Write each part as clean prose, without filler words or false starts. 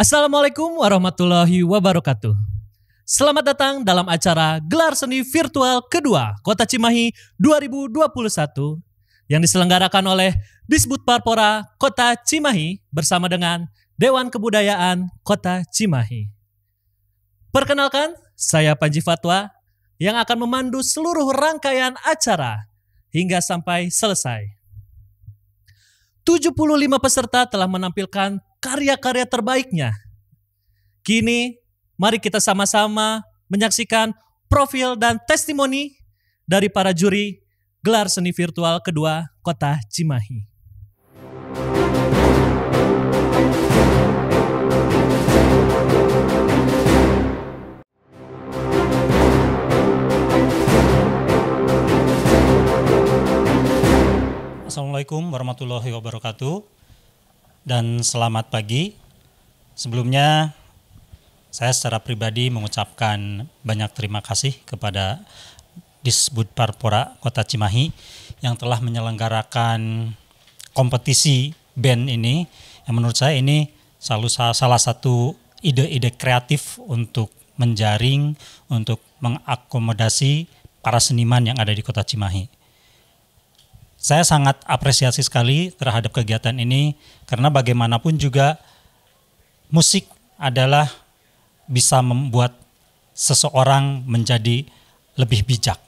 Assalamualaikum warahmatullahi wabarakatuh. Selamat datang dalam acara Gelar Seni Virtual kedua Kota Cimahi 2021 yang diselenggarakan oleh Disbud Parpora Kota Cimahi bersama dengan Dewan Kebudayaan Kota Cimahi. Perkenalkan, saya Panji Fatwa yang akan memandu seluruh rangkaian acara hingga sampai selesai. 75 peserta telah menampilkan karya-karya terbaiknya. Kini, mari kita sama-sama menyaksikan profil dan testimoni dari para juri Gelar Seni Virtual kedua Kota Cimahi. Assalamualaikum warahmatullahi wabarakatuh dan selamat pagi. Sebelumnya saya secara pribadi mengucapkan banyak terima kasih kepada Disbud Parpora Kota Cimahi yang telah menyelenggarakan kompetisi band ini, yang menurut saya ini salah satu ide-ide kreatif untuk menjaring, untuk mengakomodasi para seniman yang ada di Kota Cimahi. Saya sangat apresiasi sekali terhadap kegiatan ini karena bagaimanapun juga musik adalah bisa membuat seseorang menjadi lebih bijak.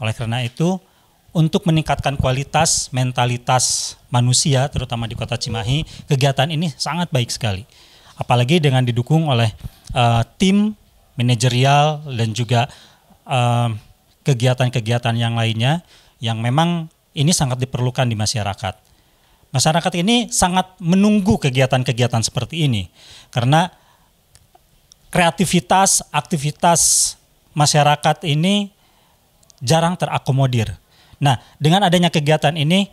Oleh karena itu, untuk meningkatkan kualitas mentalitas manusia terutama di Kota Cimahi, kegiatan ini sangat baik sekali. Apalagi dengan didukung oleh tim manajerial dan juga kegiatan-kegiatan yang lainnya yang memang ini sangat diperlukan di masyarakat. Masyarakat ini sangat menunggu kegiatan-kegiatan seperti ini karena kreativitas, aktivitas masyarakat ini jarang terakomodir. Nah, dengan adanya kegiatan ini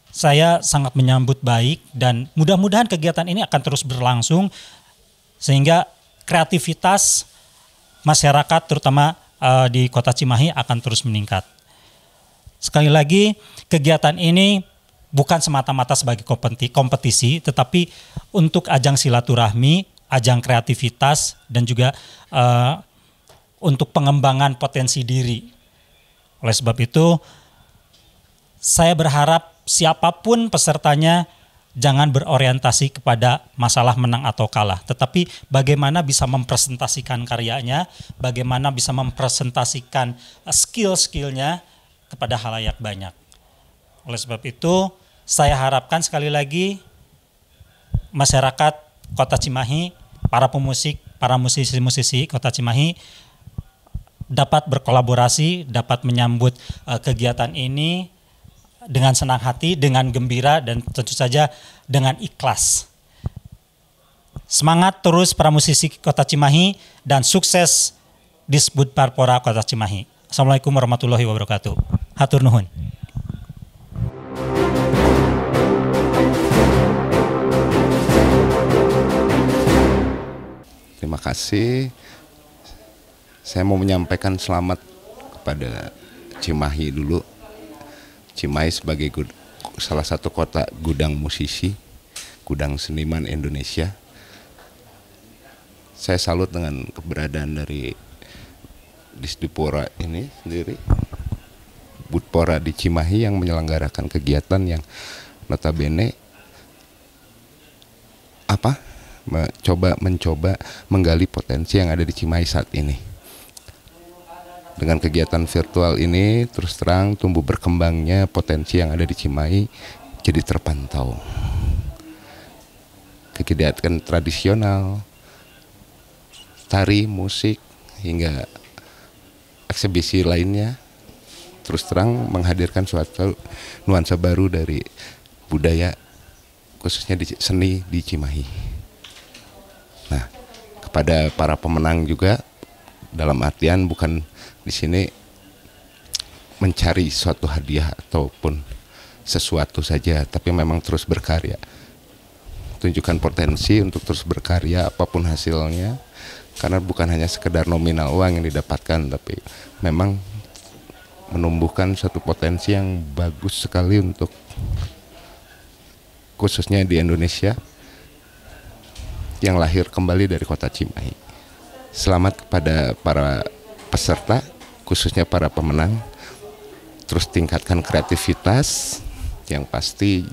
saya sangat menyambut baik dan mudah-mudahan kegiatan ini akan terus berlangsung sehingga kreativitas masyarakat terutama di Kota Cimahi akan terus meningkat. Sekali lagi, kegiatan ini bukan semata-mata sebagai kompetisi, tetapi untuk ajang silaturahmi, ajang kreativitas, dan juga untuk pengembangan potensi diri. Oleh sebab itu, saya berharap siapapun pesertanya jangan berorientasi kepada masalah menang atau kalah, tetapi bagaimana bisa mempresentasikan karyanya, bagaimana bisa mempresentasikan skill-skillnya kepada halayak banyak. Oleh sebab itu, saya harapkan sekali lagi masyarakat Kota Cimahi, para pemusik, para musisi-musisi Kota Cimahi dapat berkolaborasi, dapat menyambut kegiatan ini dengan senang hati, dengan gembira, dan tentu saja dengan ikhlas. Semangat terus para musisi Kota Cimahi dan sukses Disbud Parpora Kota Cimahi. Assalamualaikum warahmatullahi wabarakatuh. Hatur nuhun. Terima kasih. Saya mau menyampaikan selamat kepada Cimahi dulu. Cimahi sebagai salah satu kota gudang musisi, gudang seniman Indonesia. Saya salut dengan keberadaan dari Disdipora ini sendiri, Budpora di Cimahi yang menyelenggarakan kegiatan yang notabene mencoba menggali potensi yang ada di Cimahi saat ini. Dengan kegiatan virtual ini terus terang tumbuh berkembangnya potensi yang ada di Cimahi jadi terpantau. Kegiatan tradisional, tari, musik, hingga eksibisi lainnya terus terang menghadirkan suatu nuansa baru dari budaya khususnya di seni di Cimahi. Nah, kepada para pemenang juga dalam artian bukan di sini mencari suatu hadiah ataupun sesuatu saja, tapi memang terus berkarya. Tunjukkan potensi untuk terus berkarya apapun hasilnya. Karena bukan hanya sekedar nominal uang yang didapatkan, tapi memang menumbuhkan satu potensi yang bagus sekali untuk khususnya di Indonesia yang lahir kembali dari kota Cimahi. Selamat kepada para peserta, khususnya para pemenang. Terus tingkatkan kreativitas, yang pasti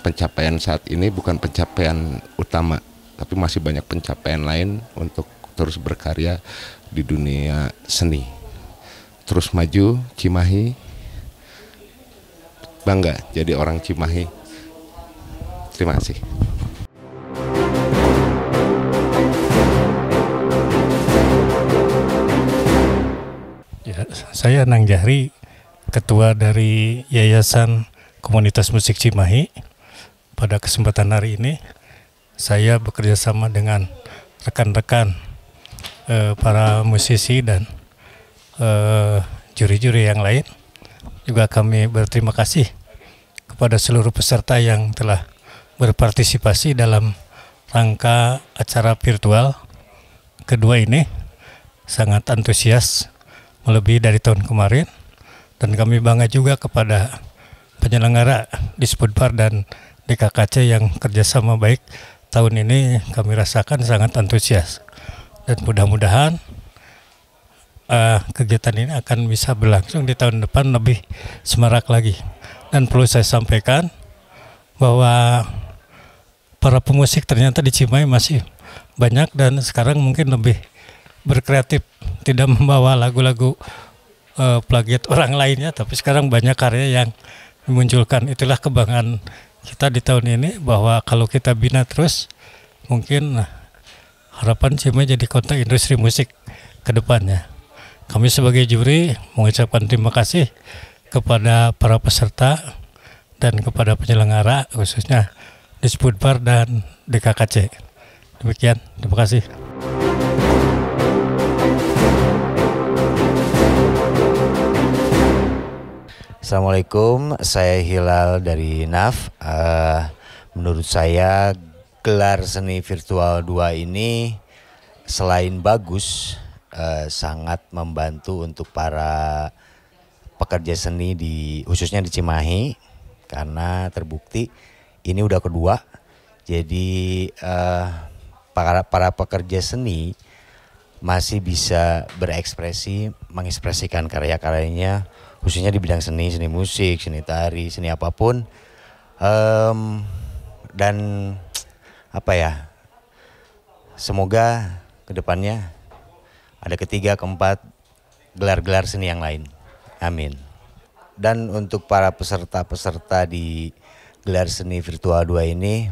pencapaian saat ini bukan pencapaian utama, tapi masih banyak pencapaian lain untuk terus berkarya di dunia seni. Terus maju Cimahi, bangga jadi orang Cimahi. Terima kasih. Ya, saya Nang Jahri, Ketua dari Yayasan Komunitas Musik Cimahi. Pada kesempatan hari ini, saya bekerja sama dengan rekan-rekan para musisi dan juri-juri yang lain. Juga kami berterima kasih kepada seluruh peserta yang telah berpartisipasi dalam rangka acara virtual kedua ini. Sangat antusias, melebihi dari tahun kemarin. Dan kami bangga juga kepada penyelenggara Disputbar dan DKKC yang kerjasama baik tahun ini. Kami rasakan sangat antusias dan mudah-mudahan kegiatan ini akan bisa berlangsung di tahun depan lebih semarak lagi. Dan perlu saya sampaikan bahwa para pemusik ternyata di Cimahi masih banyak dan sekarang mungkin lebih berkreatif, tidak membawa lagu-lagu plagiat orang lainnya, tapi sekarang banyak karya yang dimunculkan. Itulah kebanggaan kita di tahun ini, bahwa kalau kita bina terus, mungkin harapan Cimahi jadi kota industri musik ke depannya. Kami sebagai juri mengucapkan terima kasih kepada para peserta dan kepada penyelenggara, khususnya Disputbar dan DKKC. Demikian, terima kasih. Assalamualaikum, saya Hilal dari NAF. Menurut saya gelar seni virtual 2 ini selain bagus, sangat membantu untuk para pekerja seni khususnya di Cimahi, karena terbukti ini udah kedua. Jadi para pekerja seni masih bisa berekspresi, mengekspresikan karya-karyanya, khususnya di bidang seni musik, seni tari, seni apapun. Dan semoga kedepannya ada ketiga, keempat gelar-gelar seni yang lain. Amin. Dan untuk para peserta-peserta di gelar seni virtual 2 ini,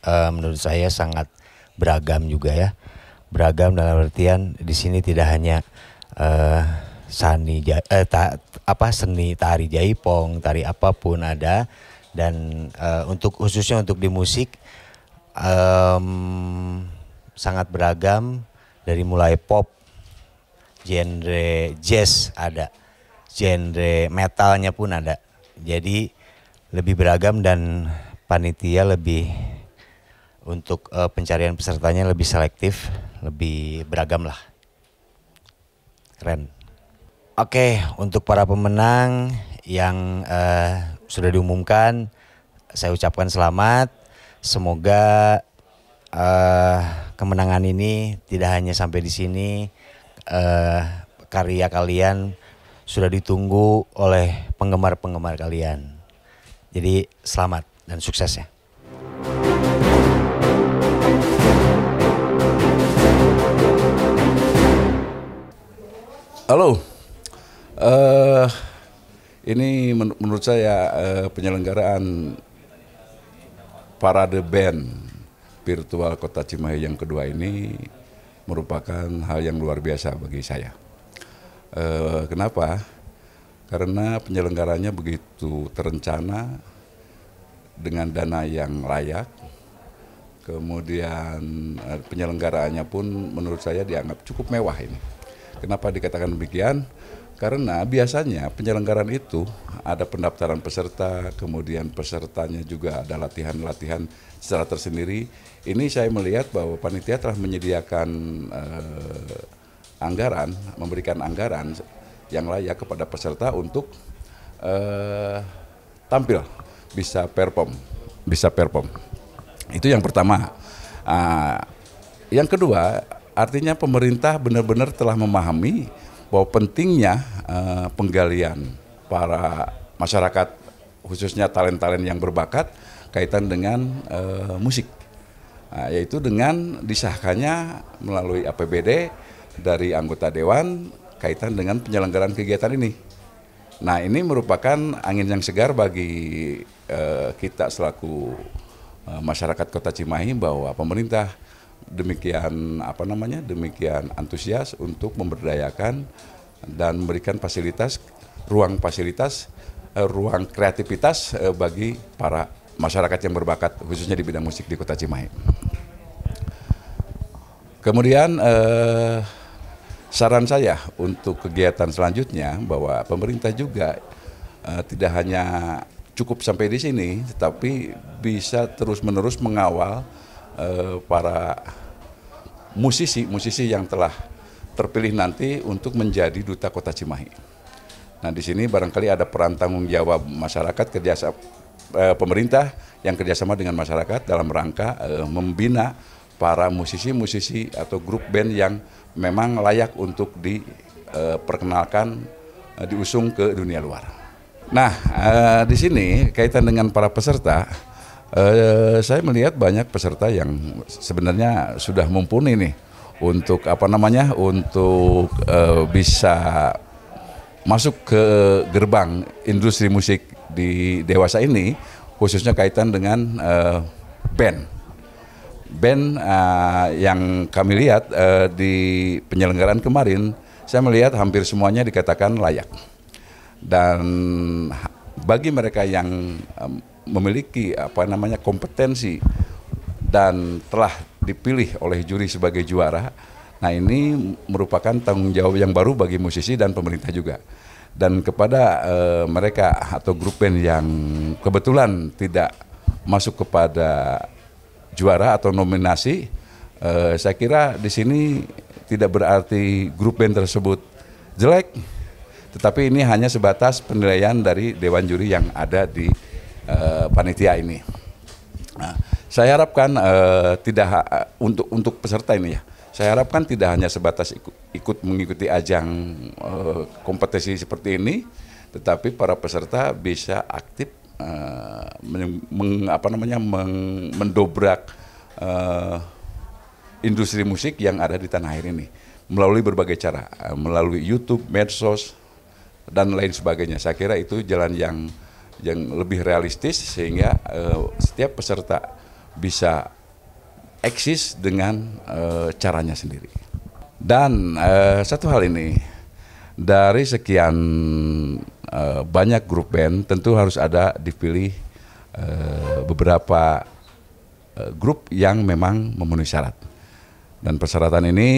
menurut saya sangat beragam juga ya. Beragam dalam artian di sini tidak hanya seni tari jaipong, tari apapun ada, dan khususnya untuk di musik sangat beragam, dari mulai pop, genre jazz ada, genre metalnya pun ada. Jadi lebih beragam dan panitia lebih untuk pencarian pesertanya lebih selektif, lebih beragam lah. Keren. Oke, untuk para pemenang yang sudah diumumkan, saya ucapkan selamat. Semoga kemenangan ini tidak hanya sampai di sini. Karya kalian sudah ditunggu oleh penggemar-penggemar kalian. Jadi selamat dan sukses ya. Halo. Ini menurut saya penyelenggaraan Parade Band Virtual Kota Cimahi yang kedua ini merupakan hal yang luar biasa bagi saya. Kenapa? Karena penyelenggaranya begitu terencana dengan dana yang layak. Kemudian penyelenggaraannya pun menurut saya dianggap cukup mewah ini. Kenapa dikatakan demikian? Karena biasanya penyelenggaraan itu ada pendaftaran peserta, kemudian pesertanya juga ada latihan-latihan secara tersendiri. Ini saya melihat bahwa panitia telah menyediakan anggaran, memberikan anggaran yang layak kepada peserta untuk tampil, bisa perform. Itu yang pertama. Yang kedua, artinya pemerintah benar-benar telah memahami bahwa pentingnya penggalian para masyarakat, khususnya talent-talent yang berbakat kaitan dengan musik, yaitu dengan disahkannya melalui APBD dari anggota dewan kaitan dengan penyelenggaraan kegiatan ini. Nah, ini merupakan angin yang segar bagi kita selaku masyarakat Kota Cimahi bahwa pemerintah demikian antusias untuk memberdayakan dan memberikan ruang kreativitas bagi para masyarakat yang berbakat khususnya di bidang musik di Kota Cimahi. Kemudian saran saya untuk kegiatan selanjutnya bahwa pemerintah juga tidak hanya cukup sampai di sini, tetapi bisa terus-menerus mengawal para musisi yang telah terpilih nanti untuk menjadi duta Kota Cimahi. Nah, di sini barangkali ada peran tanggung jawab masyarakat pemerintah yang kerjasama dengan masyarakat dalam rangka membina para musisi atau grup band yang memang layak untuk diperkenalkan, diusung ke dunia luar. Nah, di sini kaitan dengan para peserta, saya melihat banyak peserta yang sebenarnya sudah mumpuni nih untuk untuk bisa masuk ke gerbang industri musik di dewasa ini, khususnya kaitan dengan band yang kami lihat di penyelenggaraan kemarin. Saya melihat hampir semuanya dikatakan layak, dan bagi mereka yang memiliki kompetensi dan telah dipilih oleh juri sebagai juara, nah ini merupakan tanggung jawab yang baru bagi musisi dan pemerintah juga. Dan kepada mereka atau grup band yang kebetulan tidak masuk kepada juara atau nominasi, saya kira di sini tidak berarti grup band tersebut jelek, tetapi ini hanya sebatas penilaian dari dewan juri yang ada di panitia ini. Nah, saya harapkan untuk peserta ini ya, saya harapkan tidak hanya sebatas ikut mengikuti ajang kompetisi seperti ini, tetapi para peserta bisa aktif mendobrak industri musik yang ada di tanah air ini melalui berbagai cara, melalui YouTube, medsos, dan lain sebagainya. Saya kira itu jalan yang lebih realistis sehingga setiap peserta bisa eksis dengan caranya sendiri. Dan satu hal ini, dari sekian banyak grup band tentu harus ada dipilih beberapa grup yang memang memenuhi syarat. Dan persyaratan ini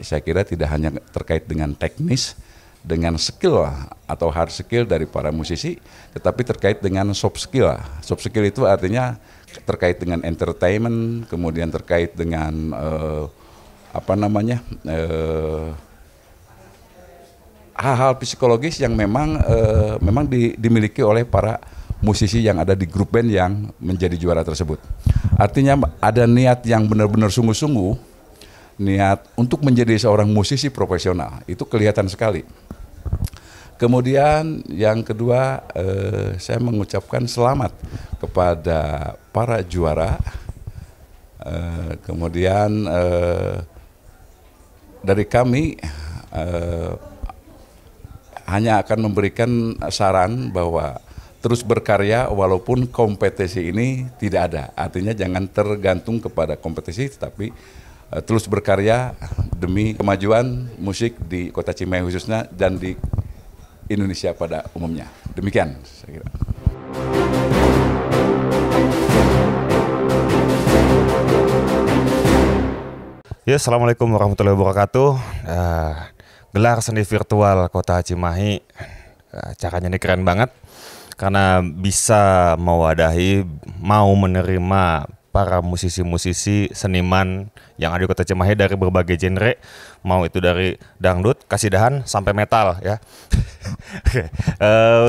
saya kira tidak hanya terkait dengan teknis, dengan skill atau hard skill dari para musisi, tetapi terkait dengan soft skill. Soft skill itu artinya terkait dengan entertainment, kemudian terkait dengan hal-hal psikologis yang memang dimiliki oleh para musisi yang ada di grup band yang menjadi juara tersebut. Artinya ada niat yang benar-benar sungguh-sungguh, niat untuk menjadi seorang musisi profesional, itu kelihatan sekali. Kemudian yang kedua, saya mengucapkan selamat kepada para juara. Kemudian dari kami hanya akan memberikan saran bahwa terus berkarya walaupun kompetisi ini tidak ada. Artinya jangan tergantung kepada kompetisi, tetapi terus berkarya demi kemajuan musik di Kota Cimahi khususnya dan di Indonesia pada umumnya. Demikian saya kira. Ya, Assalamualaikum warahmatullahi wabarakatuh. Gelar seni virtual Kota Cimahi, caranya ini keren banget karena bisa mewadahi, mau menerima para musisi-musisi, seniman yang ada di Kota Cimahi dari berbagai genre, mau itu dari dangdut, kasidahan, sampai metal ya.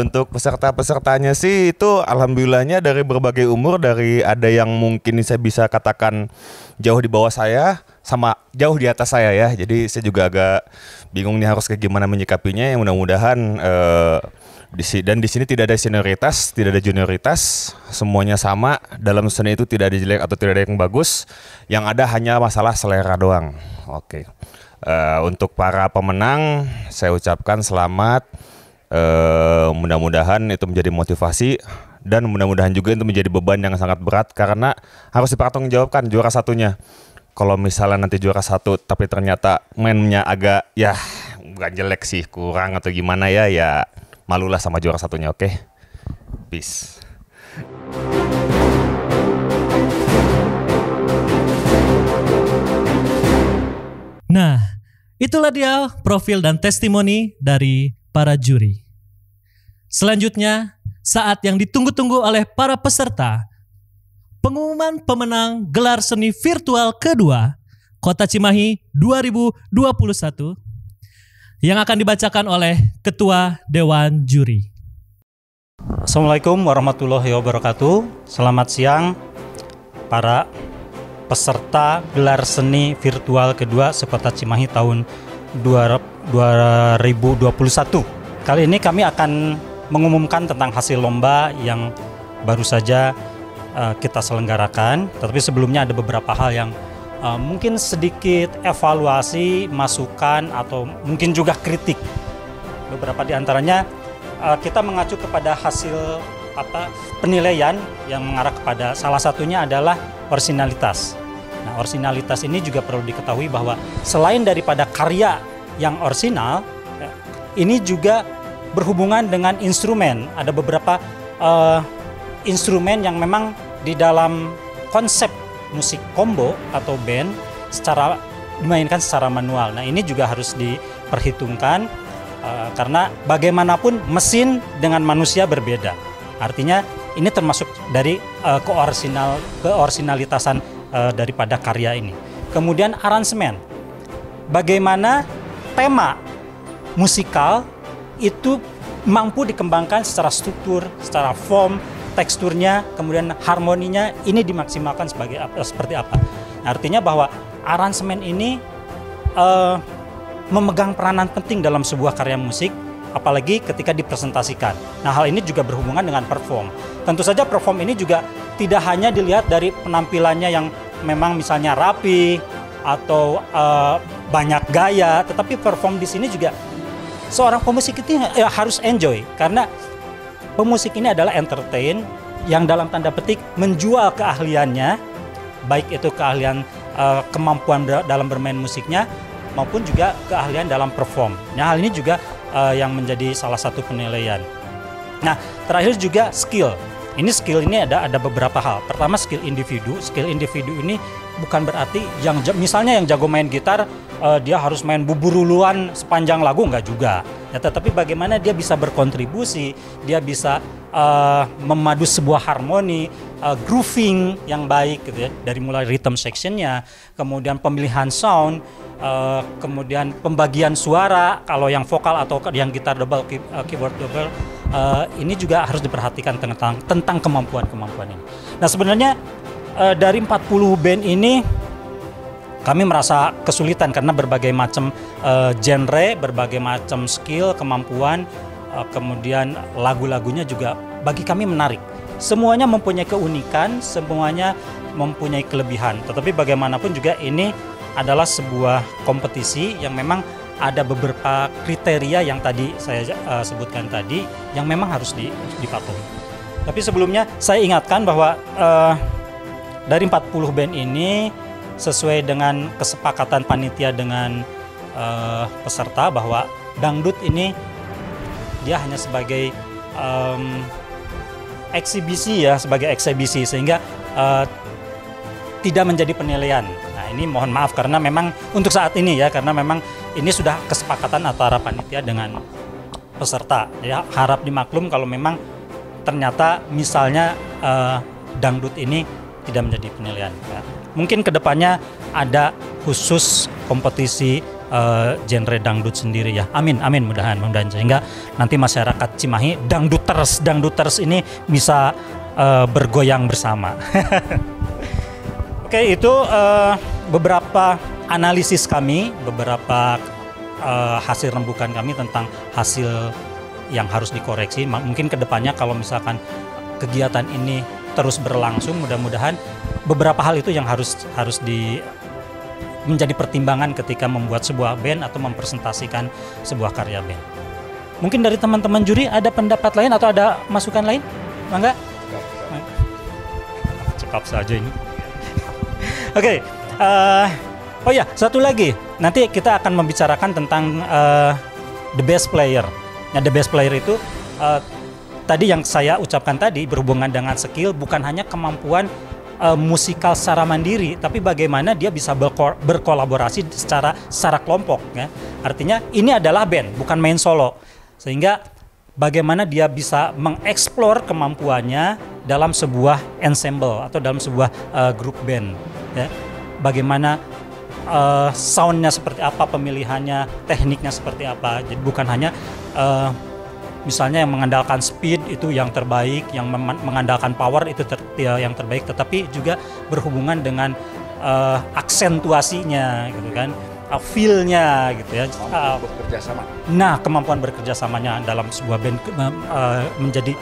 Untuk peserta-pesertanya sih itu alhamdulillahnya dari berbagai umur, dari ada yang mungkin saya bisa katakan jauh di bawah saya sama jauh di atas saya ya. Jadi saya juga agak bingung nih harus kayak gimana menyikapinya. Yang mudah-mudahan dan di sini tidak ada senioritas, tidak ada junioritas, semuanya sama. Dalam seni itu tidak ada jelek atau tidak ada yang bagus. Yang ada hanya masalah selera doang. Oke. Untuk para pemenang saya ucapkan selamat. Mudah-mudahan itu menjadi motivasi dan mudah-mudahan juga itu menjadi beban yang sangat berat karena harus dipertanggungjawabkan juara satunya. Kalau misalnya nanti juara satu tapi ternyata mainnya agak ya bukan jelek sih, kurang atau gimana ya malulah sama juara satunya. Oke. Peace. Nah, itulah dia profil dan testimoni dari para juri. Selanjutnya, saat yang ditunggu-tunggu oleh para peserta, pengumuman pemenang gelar seni virtual kedua Kota Cimahi 2021 yang akan dibacakan oleh Ketua Dewan Juri. Assalamualaikum warahmatullahi wabarakatuh. Selamat siang para peserta gelar seni virtual kedua Sekota Cimahi tahun 2021. Kali ini kami akan mengumumkan tentang hasil lomba yang baru saja kita selenggarakan. Tetapi sebelumnya ada beberapa hal yang mungkin sedikit evaluasi, masukan, atau mungkin juga kritik. Beberapa di antaranya kita mengacu kepada hasil penilaian yang mengarah kepada salah satunya adalah orisinalitas. Nah, orisinalitas ini juga perlu diketahui bahwa selain daripada karya yang orisinal, ini juga berhubungan dengan instrumen. Ada beberapa instrumen yang memang di dalam konsep musik combo atau band dimainkan secara manual. Nah, ini juga harus diperhitungkan karena bagaimanapun mesin dengan manusia berbeda. Artinya ini termasuk dari keorisinalitasan daripada karya ini. Kemudian aransemen. Bagaimana tema musikal itu mampu dikembangkan secara struktur, secara form, teksturnya, kemudian harmoninya ini dimaksimalkan seperti apa. Artinya bahwa aransemen ini memegang peranan penting dalam sebuah karya musik, apalagi ketika dipresentasikan. Nah, hal ini juga berhubungan dengan perform. Tentu saja perform ini juga tidak hanya dilihat dari penampilannya yang memang misalnya rapi atau banyak gaya, tetapi perform di sini juga seorang pemusik itu harus enjoy, karena pemusik ini adalah entertain yang dalam tanda petik menjual keahliannya, baik itu keahlian kemampuan dalam bermain musiknya maupun juga keahlian dalam perform. Nah, hal ini juga yang menjadi salah satu penilaian. Nah, terakhir juga skill. Skill ini ada beberapa hal. Pertama, skill individu. Skill individu ini bukan berarti misalnya yang jago main gitar dia harus main buburuluan sepanjang lagu, enggak juga. Ya, tetapi bagaimana dia bisa berkontribusi, dia bisa memadu sebuah harmoni, grooving yang baik gitu ya, dari mulai rhythm sectionnya, kemudian pemilihan sound, kemudian pembagian suara kalau yang vokal atau yang gitar double, keyboard double. Ini juga harus diperhatikan tentang kemampuan ini. Nah, sebenarnya dari 40 band ini kami merasa kesulitan karena berbagai macam genre, berbagai macam skill, kemampuan, kemudian lagu-lagunya juga bagi kami menarik. Semuanya mempunyai keunikan, semuanya mempunyai kelebihan. Tetapi bagaimanapun juga ini adalah sebuah kompetisi yang memang ada beberapa kriteria yang tadi saya sebutkan tadi yang memang harus dipatuhi. Tapi sebelumnya saya ingatkan bahwa dari 40 band ini sesuai dengan kesepakatan panitia dengan peserta bahwa dangdut ini dia hanya sebagai eksibisi ya, sebagai eksibisi sehingga tidak menjadi penilaian. Nah, ini mohon maaf karena memang untuk saat ini ya, karena memang ini sudah kesepakatan antara panitia dengan peserta. Ya, harap dimaklum kalau memang ternyata misalnya dangdut ini tidak menjadi penilaian. Ya. Mungkin kedepannya ada khusus kompetisi genre dangdut sendiri ya. Amin mudahan sehingga nanti masyarakat Cimahi dangduters ini bisa bergoyang bersama. Oke, itu beberapa analisis kami, beberapa hasil rembukan kami tentang hasil yang harus dikoreksi. Mungkin kedepannya kalau misalkan kegiatan ini terus berlangsung, mudah-mudahan beberapa hal itu yang harus menjadi pertimbangan ketika membuat sebuah band atau mempresentasikan sebuah karya band. Mungkin dari teman-teman juri ada pendapat lain atau ada masukan lain? Mangga? Cekap saja ini. Oke, oh ya, satu lagi. Nanti kita akan membicarakan tentang the best player. Nah, the best player itu tadi yang saya ucapkan tadi berhubungan dengan skill, bukan hanya kemampuan musikal secara mandiri, tapi bagaimana dia bisa berkolaborasi secara kelompok. Ya. Artinya ini adalah band, bukan main solo. Sehingga bagaimana dia bisa mengeksplor kemampuannya dalam sebuah ensemble atau dalam sebuah grup band. Ya. Bagaimana soundnya seperti apa, pemilihannya, tekniknya seperti apa. Jadi bukan hanya misalnya yang mengandalkan speed itu yang terbaik, yang mengandalkan power itu yang terbaik, tetapi juga berhubungan dengan aksentuasinya, gitu kan, feel-nya, gitu ya. Bekerja sama. Nah, kemampuan bekerja samanya dalam sebuah band menjadi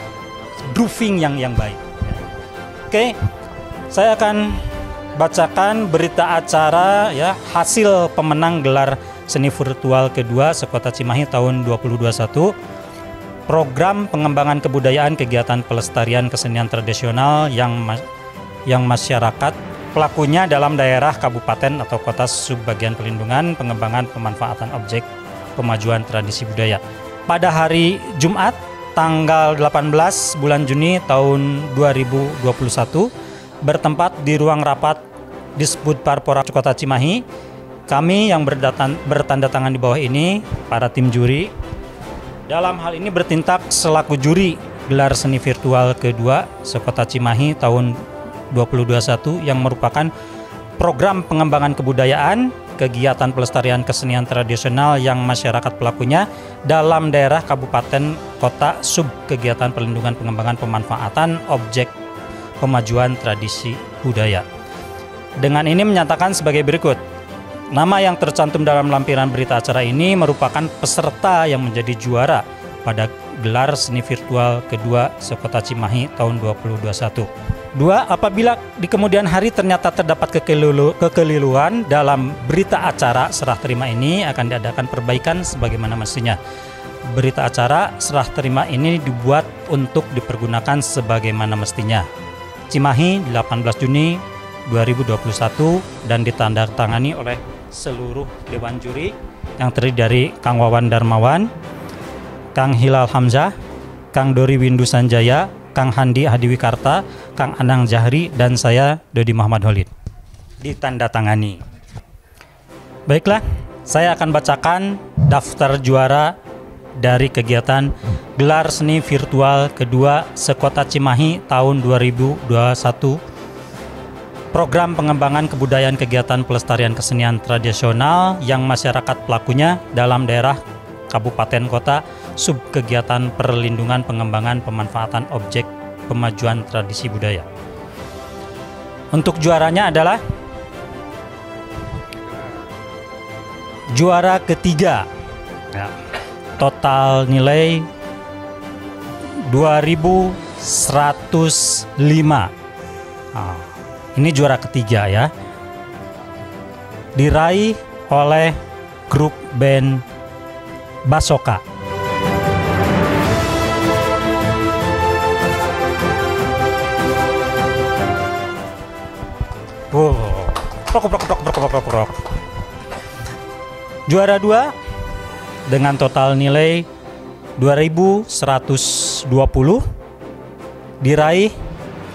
grooving yang baik. Oke, saya akan bacakan berita acara ya hasil pemenang gelar seni virtual kedua Sekota Cimahi tahun 2021. Program pengembangan kebudayaan kegiatan pelestarian kesenian tradisional yang masyarakat pelakunya dalam daerah kabupaten atau kota subbagian pelindungan pengembangan pemanfaatan objek pemajuan tradisi budaya. Pada hari Jumat tanggal 18 bulan Juni tahun 2021 bertempat di ruang rapat Disbud Parpora Kota Cimahi, kami yang bertanda tangan di bawah ini, para tim juri, dalam hal ini bertindak selaku juri gelar seni virtual kedua Sekota Cimahi tahun 2021 yang merupakan program pengembangan kebudayaan, kegiatan pelestarian kesenian tradisional yang masyarakat pelakunya dalam daerah kabupaten kota sub kegiatan perlindungan pengembangan pemanfaatan objek pemajuan tradisi budaya. Dengan ini menyatakan sebagai berikut. Nama yang tercantum dalam lampiran berita acara ini merupakan peserta yang menjadi juara pada gelar seni virtual kedua Sekota Cimahi tahun 2021. 2. Apabila di kemudian hari ternyata terdapat kekeliruan dalam berita acara serah terima ini akan diadakan perbaikan sebagaimana mestinya. Berita acara serah terima ini dibuat untuk dipergunakan sebagaimana mestinya. Cimahi 18 Juni 2021 dan ditandatangani oleh seluruh Dewan Juri yang terdiri dari Kang Wawan Darmawan, Kang Hilal Hamzah, Kang Dori Windu Sanjaya, Kang Handi Hadiwikarta, Kang Anang Jahri, dan saya Dodi Muhammad Holid. Ditandatangani. Baiklah, saya akan bacakan daftar juara dari kegiatan gelar seni virtual kedua Sekota Cimahi tahun 2021. Program pengembangan kebudayaan kegiatan pelestarian kesenian tradisional yang masyarakat pelakunya dalam daerah kabupaten kota sub kegiatan perlindungan pengembangan pemanfaatan objek pemajuan tradisi budaya. Untuk juaranya adalah juara ketiga. Ya. Total nilai 2105. Ini juara ketiga ya. Diraih oleh grup band Basoka. Juara 2 dengan total nilai 2120 diraih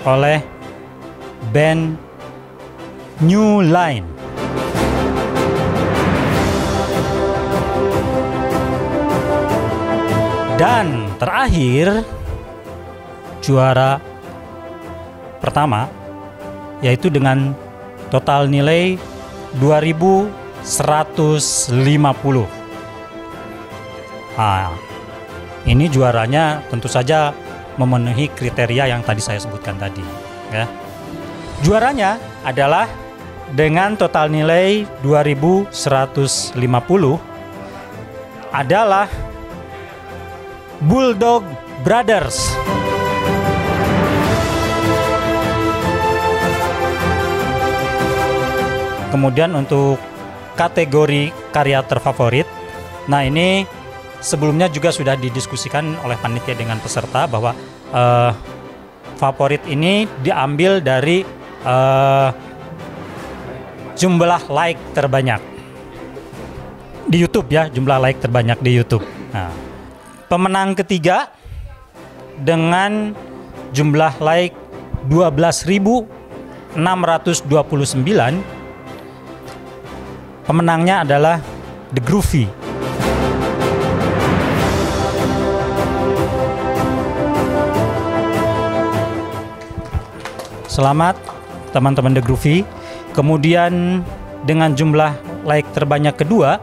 oleh band New Line. Dan terakhir juara pertama yaitu dengan total nilai 2120 Nah, ini juaranya tentu saja memenuhi kriteria yang tadi saya sebutkan tadi, ya. Juaranya adalah dengan total nilai 2150 adalah Bulldog Brothers. Kemudian untuk kategori karya terfavorit, nah ini sebelumnya juga sudah didiskusikan oleh panitia dengan peserta bahwa favorit ini diambil dari jumlah like terbanyak di YouTube, ya, jumlah like terbanyak di YouTube. Nah, pemenang ketiga dengan jumlah like 12.629, pemenangnya adalah The Groovy. Selamat teman-teman The Groovy. Kemudian dengan jumlah like terbanyak kedua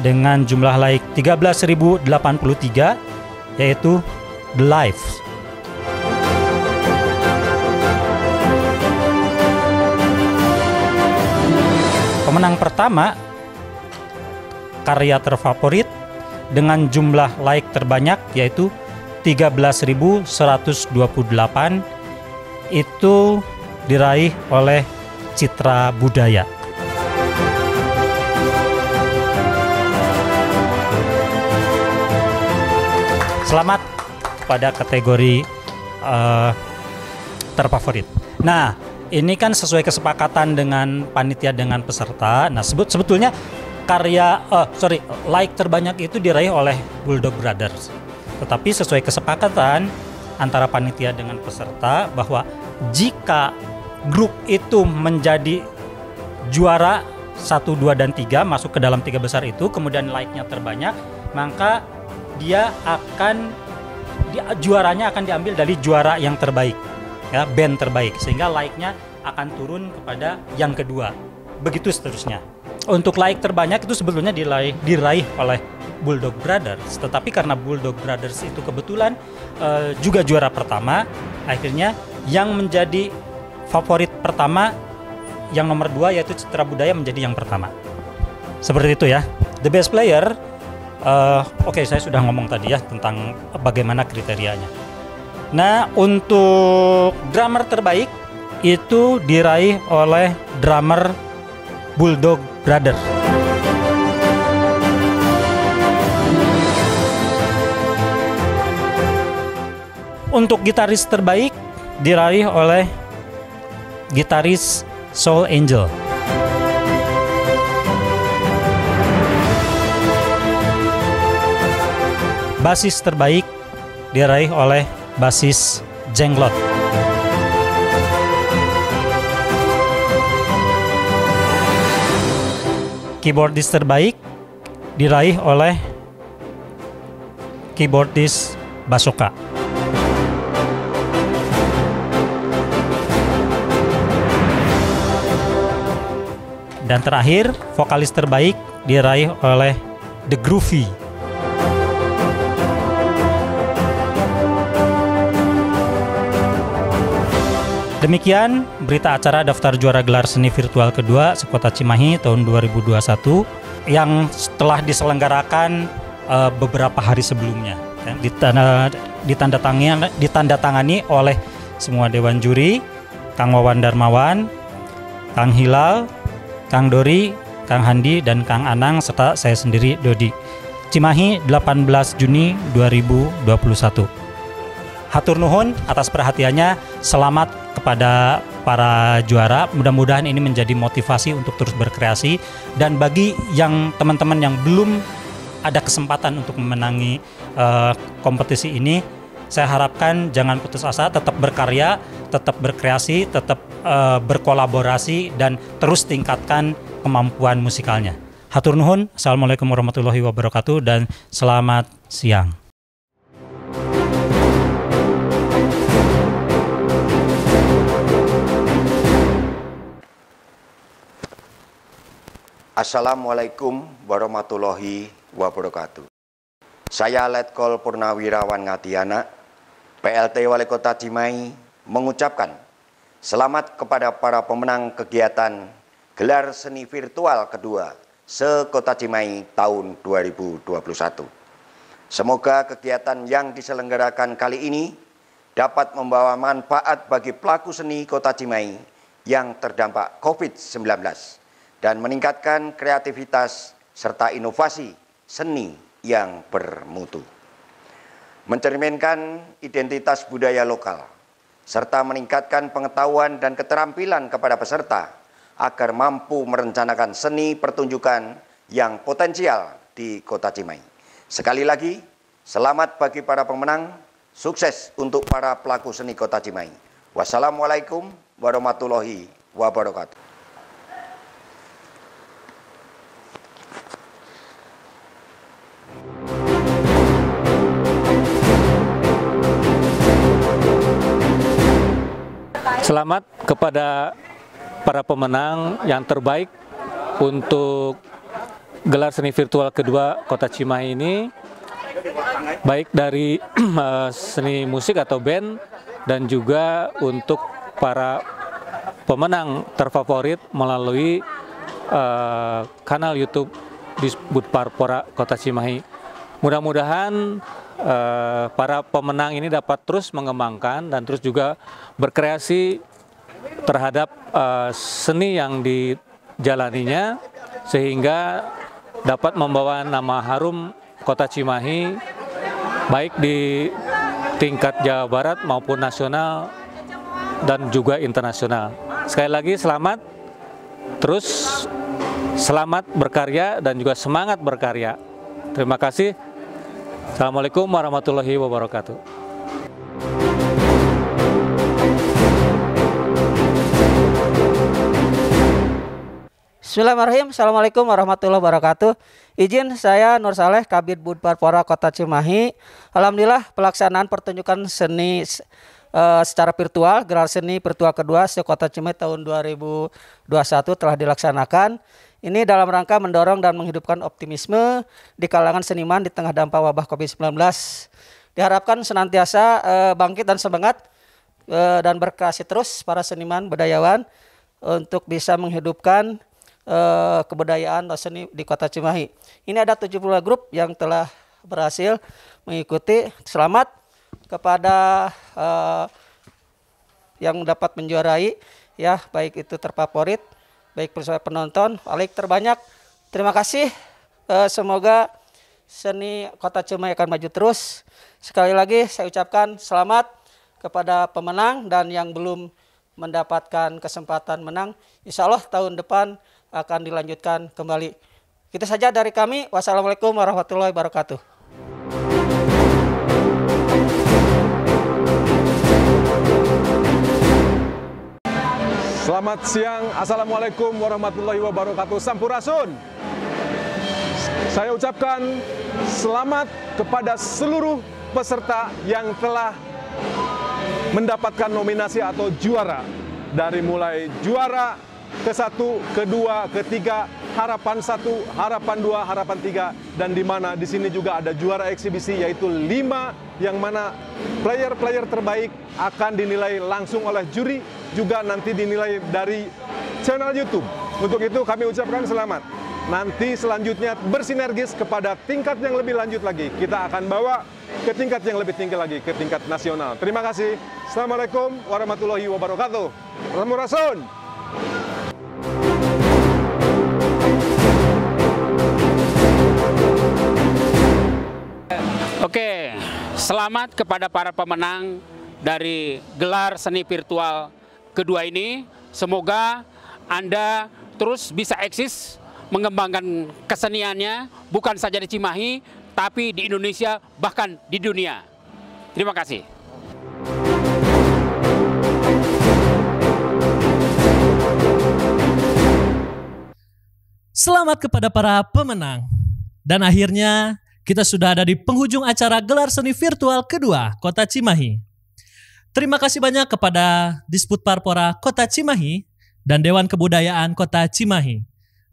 dengan jumlah like 13.083 yaitu The Life. Pemenang pertama karya terfavorit dengan jumlah like terbanyak yaitu 13.128 itu diraih oleh Citra Budaya. Selamat pada kategori terfavorit. Nah, ini kan sesuai kesepakatan dengan panitia dengan peserta. Nah, sebetulnya like terbanyak itu diraih oleh Bulldog Brothers. Tetapi sesuai kesepakatan antara panitia dengan peserta bahwa jika grup itu menjadi juara 1, 2, dan 3 masuk ke dalam 3 besar itu, kemudian like-nya terbanyak, maka juaranya akan diambil dari juara yang terbaik, ya, band terbaik, sehingga like-nya akan turun kepada yang kedua. Begitu seterusnya. Untuk like terbanyak itu sebetulnya diraih oleh Bulldog Brothers, tetapi karena Bulldog Brothers itu kebetulan juga juara pertama, akhirnya yang menjadi favorit pertama yang nomor 2 yaitu Citra Budaya menjadi yang pertama. Seperti itu, ya. The best player, oke, saya sudah ngomong tadi, ya, tentang bagaimana kriterianya. Nah, untuk drummer terbaik itu diraih oleh drummer Bulldog Brothers. Untuk gitaris terbaik diraih oleh gitaris Soul Angel. Basis terbaik diraih oleh basis Jenglot. Keyboardis terbaik diraih oleh keyboardis Basoka. Dan terakhir, vokalis terbaik diraih oleh The Groovy. Demikian berita acara daftar juara gelar seni virtual kedua Sekota Cimahi tahun 2021 yang telah diselenggarakan beberapa hari sebelumnya. Ditandatangani oleh semua dewan juri, Kang Wawan Darmawan, Kang Hilal, Kang Dori, Kang Handi, dan Kang Anang, serta saya sendiri, Dodi. Cimahi, 18 Juni 2021. Hatur nuhun atas perhatiannya. Selamat kepada para juara. Mudah-mudahan ini menjadi motivasi untuk terus berkreasi. Dan bagi yang teman-teman yang belum ada kesempatan untuk memenangi kompetisi ini, saya harapkan jangan putus asa, tetap berkarya, tetap berkreasi, tetap berkolaborasi, dan terus tingkatkan kemampuan musikalnya. Hatur nuhun. Assalamualaikum warahmatullahi wabarakatuh, dan selamat siang. Assalamualaikum warahmatullahi wabarakatuh. Saya Letkol Purnawirawan Ngatiana, PLT Wali Kota Cimahi, mengucapkan selamat kepada para pemenang kegiatan Gelar Seni Virtual kedua se-Kota Cimahi tahun 2021. Semoga kegiatan yang diselenggarakan kali ini dapat membawa manfaat bagi pelaku seni Kota Cimahi yang terdampak COVID-19 dan meningkatkan kreativitas serta inovasi seni yang bermutu. Mencerminkan identitas budaya lokal, serta meningkatkan pengetahuan dan keterampilan kepada peserta agar mampu merencanakan seni pertunjukan yang potensial di Kota Cimahi. Sekali lagi, selamat bagi para pemenang, sukses untuk para pelaku seni Kota Cimahi. Wassalamualaikum warahmatullahi wabarakatuh. Selamat kepada para pemenang yang terbaik untuk Gelar Seni Virtual kedua Kota Cimahi ini, baik dari seni musik atau band dan juga untuk para pemenang terfavorit melalui kanal YouTube Disbud Parpora Kota Cimahi. Mudah-mudahan para pemenang ini dapat terus mengembangkan dan terus juga berkreasi terhadap seni yang dijalaninya sehingga dapat membawa nama harum Kota Cimahi baik di tingkat Jawa Barat maupun nasional dan juga internasional. Sekali lagi selamat, terus selamat berkarya dan juga semangat berkarya. Terima kasih. Assalamualaikum warahmatullahi wabarakatuh. Bismillahirrahmanirrahim. Assalamualaikum warahmatullahi wabarakatuh. Izin saya Nur Saleh, Kabid Bud Parpora Kota Cimahi. Alhamdulillah pelaksanaan pertunjukan seni secara virtual, Gelar Seni Virtual kedua se-Kota Cimahi tahun 2021 telah dilaksanakan. Ini dalam rangka mendorong dan menghidupkan optimisme di kalangan seniman di tengah dampak wabah COVID-19. Diharapkan senantiasa bangkit dan semangat dan berkreasi terus para seniman budayawan untuk bisa menghidupkan kebudayaan seni di Kota Cimahi. Ini ada 70 grup yang telah berhasil mengikuti. Selamat kepada yang dapat menjuarai, ya, baik itu terfavorit, baik bersama penonton, paling terbanyak. Terima kasih. Semoga seni Kota Cimahi akan maju terus. Sekali lagi saya ucapkan selamat kepada pemenang dan yang belum mendapatkan kesempatan menang. Insya Allah tahun depan akan dilanjutkan kembali. Itu saja dari kami. Wassalamualaikum warahmatullahi wabarakatuh. Selamat siang, Assalamualaikum warahmatullahi wabarakatuh. Sampurasun. Saya ucapkan selamat kepada seluruh peserta yang telah mendapatkan nominasi atau juara. Dari mulai juara ke-1, ke-2, ke-3, harapan 1, harapan 2, harapan 3, dan di mana di sini juga ada juara eksibisi yaitu 5, yang mana player-player terbaik akan dinilai langsung oleh juri, juga nanti dinilai dari channel YouTube. Untuk itu kami ucapkan selamat. Nanti selanjutnya bersinergis kepada tingkat yang lebih lanjut lagi. Kita akan bawa ke tingkat yang lebih tinggi lagi, ke tingkat nasional. Terima kasih. Assalamualaikum warahmatullahi wabarakatuh. Sampurasun. Oke, selamat kepada para pemenang dari Gelar Seni Virtual kedua ini. Semoga Anda terus bisa eksis mengembangkan keseniannya, bukan saja di Cimahi, tapi di Indonesia, bahkan di dunia. Terima kasih. Selamat kepada para pemenang. Dan akhirnya kita sudah ada di penghujung acara Gelar Seni Virtual kedua Kota Cimahi. Terima kasih banyak kepada Disbud Parpora Kota Cimahi dan Dewan Kebudayaan Kota Cimahi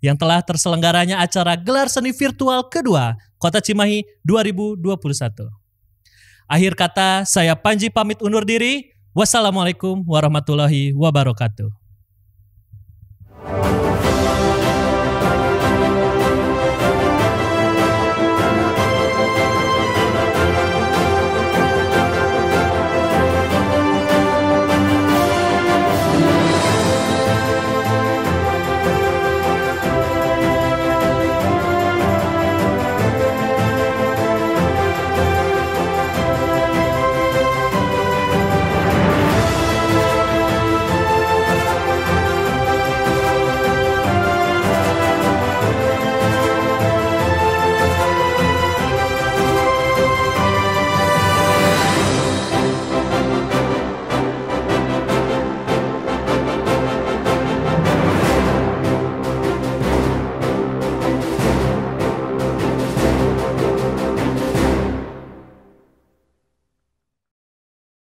yang telah terselenggaranya acara Gelar Seni Virtual kedua Kota Cimahi 2021. Akhir kata, saya Panji pamit undur diri. Wassalamualaikum warahmatullahi wabarakatuh.